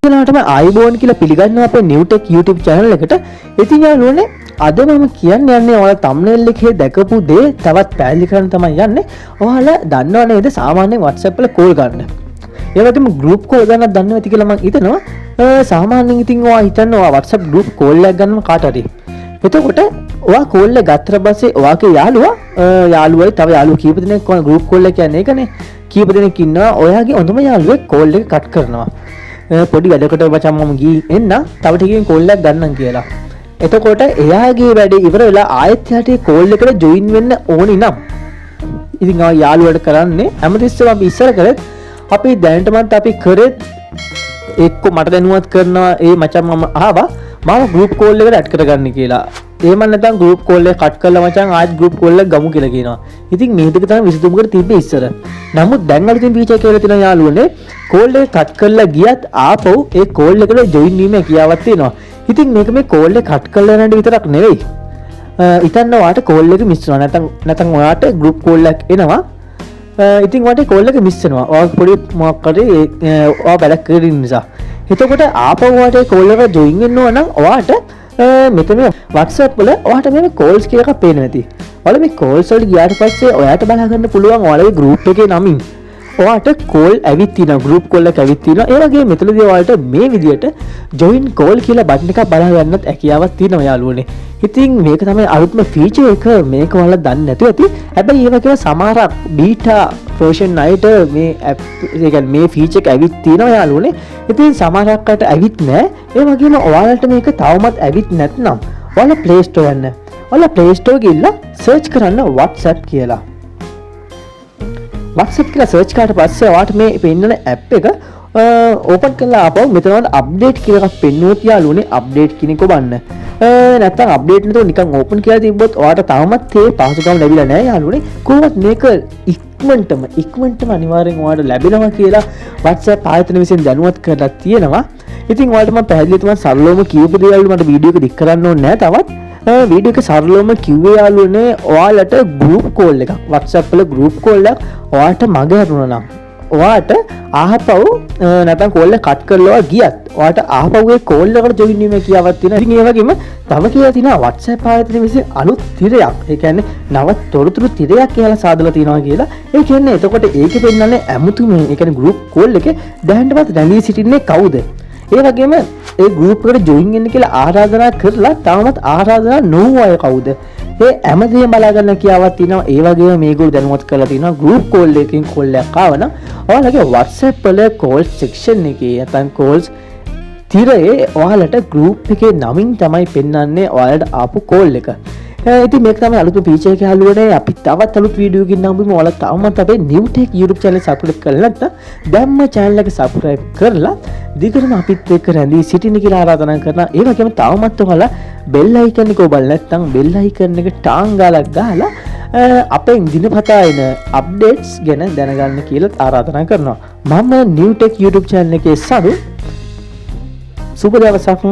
ඔයාලටම ආයිබෝන් කියලා පිළිගන්නවා අපේ new tech YouTube channel එකට. ඉතින් යාළුවනේ අද මම කියන්න යන්නේ ඔයාලා thumbnail එකේ දැකපු දේ තවත් පැහැදිලි කරන්න තමයි යන්නේ. ඔයාලා දන්නව නේද සාමාන්‍යයෙන් WhatsApp වල call ගන්න. ඒ වගේම group call ගන්නත් දන්නව ඇති කියලා මම හිතනවා. සාමාන්‍යයෙන් ඉතින් ඔයා හිතනවා WhatsApp group call එකක් ගන්නම කාට හරි. එතකොට ඔයා call එක ගත්තට පස්සේ ඔයාගේ යාළුවයි තව යාළුවෝ කීප දෙනෙක් group call එක කියන්නේ ඒකනේ. කීප දෙනෙක් ඉන්නවා ඔයාගේ හොඳම යාළුවෙක් call එක cut කරනවා. පොඩි වැඩකට මචං මම ගිහින් එන්න තව ටිකකින් call එකක් ගන්නම් කියලා. එතකොට එයාගේ වැඩේ ඉවර වෙලා ආයෙත් යටි call එකට join වෙන්න ඕනි නම් ඉතින් ආ යාළුවට කරන්නේ හැමතිස්සෙම අපි ඉස්සර කරේ අපි දැනටමත් අපි කරේ එක්ක මට දැනුවත් කරනවා ඒ මචං මම ආවා මම group call එකට add කරගන්න කියලා. එහෙම නැත්නම් group call එක cut කරලා මචං ආයෙත් group call එක ගමු කියලා කියනවා. ඉතින් මේ දෙක තමයි විසඳුමකට තිබ්බේ ඉස්සර. නමුත් දැන් අලුතින් feature කියලා තියෙන යාළුවනේ call එක cut කරලා ගියත් ආපහු ඒ call එකට join වීමේ කියාවක් තියෙනවා. ඉතින් මේක මේ call එක cut කරලා යන විතරක් නෙවෙයි. ඉතින් ඔයාට call එක miss වෙනවා. නැත්නම් ඔයාට group call එකක් එනවා. ඉතින් ඔයාට call එක miss වෙනවා. ඔයා පොඩි මොකක් හරි ඔයා වැඩක් කරන නිසා. එතකොට ආපහු ඔයාට call එකට join වෙන්න ඕන නම් ඔයාට මෙතන WhatsApp වල ඔයාට මේ calls කියලා එකක් පේනවා ඇති. ඔයාලා මේ calls වලට ගියාට පස්සේ ඔයාට බලා ගන්න පුළුවන් ඔයාලගේ group එකේ නමින් ඔයාට call ඇවිත් තියෙනවා group call එක ඇවිත් තියෙනවා. ඒ වගේ මෙතනදී ඔයාලට මේ විදියට join call කියලා බටන් එකක් බලා ගන්නත් හැකියාවක් තියෙනවා යාළුවනේ. ඉතින් මේක තමයි අලුත්ම feature එක. මේක ඔයාලා දන්නේ නැතුව ඇති. හැබැයි ඒ වගේම සමහරක් beta version 9ට මේ app ඒ කියන්නේ මේ feature එක ඇවිත් තියෙනවා යාළුවනේ. ඉතින් සමහරක් අයට ඇවිත් නැහැ. ඒ වගේම ඔයාලට මේක තවමත් ඇවිත් නැත්නම් ඔයාලා Play Store යන්න. ඔයාලා Play Store ගිහිල්ලා search කරන්න WhatsApp කියලා. WhatsApp කියලා search කරාට පස්සේ ඔයාලට මේ පෙන්නන app එක open කරලා ආපහු මෙතන update කියලා එකක් පෙන්වුවොත් යාළුවනේ update කියන එක ඔබන්න. නැත්තම් update නැතුව නිකන් open කියලා තිබ්බොත් ඔයාලට තවමත් ඒ පහසුකම් ලැබිලා නැහැ යාළුවනේ. කොහොමද මේක ඉක්මනටම අනිවාර්යෙන් ඔයාලට ලැබෙනවා කියලා WhatsApp ආයතන විසින් දැනුවත් කරලා තියෙනවා. ඉතින් ඔයාලට මම පැහැදිලිව සරලවම කියපු දේවල් මට වීඩියෝ එක දික් කරන්න ඕනේ නැහැ තවත්. වීඩියෝ එක සරලවම කිව්වේ යාළුවනේ ඔයාලට group call එකක් WhatsApp වල group call එකක් ඔයාලට මග හැරුණා නම් ඔයාට ආපහු නැත්නම් call එක cut කරලා ගියත් ඔයාට ආපහු ඒ call එකට join වීමේ කියාවක් තියෙනවා. ඉතින් ඒ වගේම තව කියලා තියෙනවා WhatsApp ආයතනයේ විසින් අලුත් තිරයක්. ඒ කියන්නේ නව තොරතුරු තිරයක් කියලා සාදලා තියෙනවා කියලා. ඒ කියන්නේ එතකොට ඒකෙ පෙන්නන්නේ අමුතුම ඒ කියන්නේ group call එකේ දැනටමත් රැඳී සිටින්නේ කවුද? ඒ වගේම ඒ group එකට join වෙන්න කියලා ආරාධනා කරලා තාමත් ආරාධනා නොවු අය කවුද? ඒ හැමදේම බලා ගන්න කියාවක් තියෙනවා. ඒ වගේම මේගොල්ලෝ දැනුවත් කරලා තියෙනවා group call එකකින් call එකක් ආවනම් ඔයාලගේ WhatsApp වල call section එකේ නැත්නම් calls තිරේ ඔයාලට group එකේ නමින් තමයි පෙන්වන්නේ ඔයාලට ආපු call එක. ඉතින් මේක තමයි අලුත් feature එක යාළුවනේ. අපි තවත් අලුත් වීඩියෝ එකකින් නම් ඔයාලා තාමත් අපේ new tech YouTube channel subscribe කරලා නැත්නම් දැම්ම channel එක subscribe කරලා දිගටම අපිත් එක්ක රැඳී සිටින්න කියලා ආරාධනා කරනවා. ඒ වගේම තවමත් ඔයාලා bell icon එක ඔබලා නැත්නම් bell icon එක ටාංගාලක් ගහලා අපේ දිනපතා එන updates ගැන දැනගන්න කියලා ආරාධනා කරනවා. මම new tech YouTube channel එකේ සරු සුබ දවසක්.